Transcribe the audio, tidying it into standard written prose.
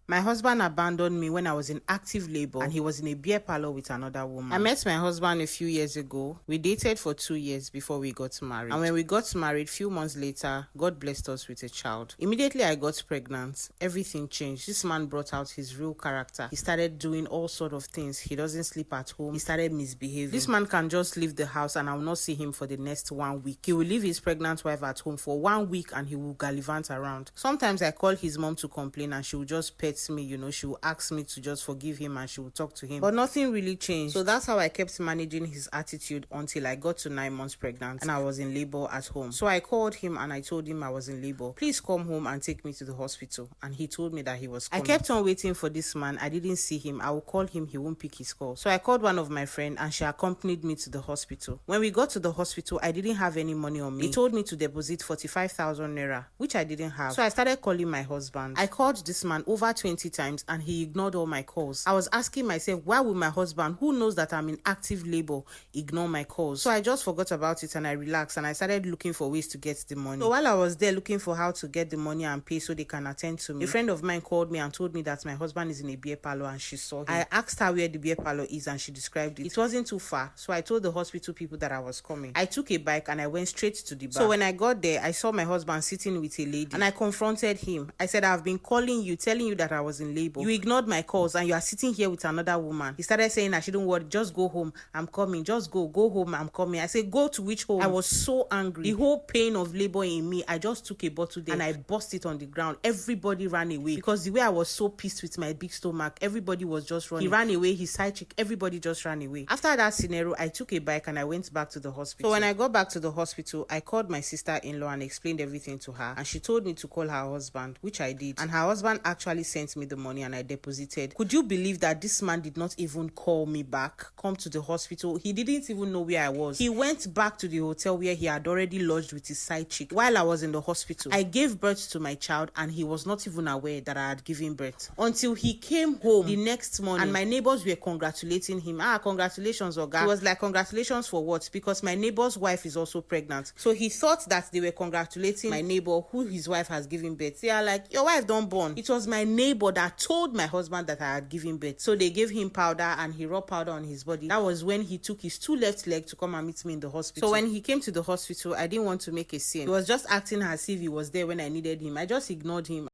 My husband abandoned me when I was in active labor and he was in a beer parlor with another woman. I met my husband a few years ago. We dated for 2 years before we got married. And when we got married, few months later, God blessed us with a child. Immediately I got pregnant. Everything changed. This man brought out his real character. He started doing all sort of things. He doesn't sleep at home. He started misbehaving. This man can just leave the house and I will not see him for the next 1 week. He will leave his pregnant wife at home for 1 week and he will gallivant around. Sometimes I call his mom to complain and she will just pet me, she will ask me to just forgive him and she will talk to him. But nothing really changed. So that's how I kept managing his attitude until I got to 9 months pregnant and I was in labor at home. So I called him and I told him I was in labor. Please come home and take me to the hospital. And he told me that he was coming. I kept on waiting for this man. I didn't see him. I will call him. He won't pick his call. So I called one of my friends and she accompanied me to the hospital. When we got to the hospital, I didn't have any money on me. He told me to deposit 45,000 naira, which I didn't have. So I started calling my husband. I called this man over 20 times and he ignored all my calls. I was asking myself, why would my husband, who knows that I'm in active labor, ignore my calls? So I just forgot about it and I relaxed and I started looking for ways to get the money. So while I was there looking for how to get the money and pay so they can attend to me, a friend of mine called me and told me that my husband is in a beer parlor and she saw him. I asked her where the beer parlor is and she described it. It wasn't too far, so I told the hospital people that I was coming. I took a bike and I went straight to the bar. So when I got there, I saw my husband sitting with a lady and I confronted him. I said, I've been calling you, telling you that I was in labor. You ignored my calls and you are sitting here with another woman. He started saying I shouldn't worry, just go home, I'm coming, just go home, I'm coming. I said, go to which home? I was so angry. The whole pain of labor in me, I just took a bottle there and I burst it on the ground. Everybody ran away because the way I was so pissed with my big stomach, everybody was just running. He ran away, his side chick, everybody just ran away. After that scenario, I took a bike and I went back to the hospital. So when I got back to the hospital, I called my sister-in-law and explained everything to her and she told me to call her husband, which I did, and her husband actually sent me the money and I deposited. Could you believe that this man did not even call me back, come to the hospital? He didn't even know where I was. He went back to the hotel where he had already lodged with his side chick while I was in the hospital. I gave birth to my child and he was not even aware that I had given birth until he came home the next morning and my neighbors were congratulating him. Congratulations, Oga. He was like, congratulations for what? Because my neighbor's wife is also pregnant. So he thought that they were congratulating my neighbor who his wife has given birth. They are like, your wife don't born. It was my neighbor that told my husband that I had given birth. So they gave him powder and he rubbed powder on his body. That was when he took his 2 left legs to come and meet me in the hospital. So when he came to the hospital, I didn't want to make a scene. He was just acting as if he was there when I needed him. I just ignored him.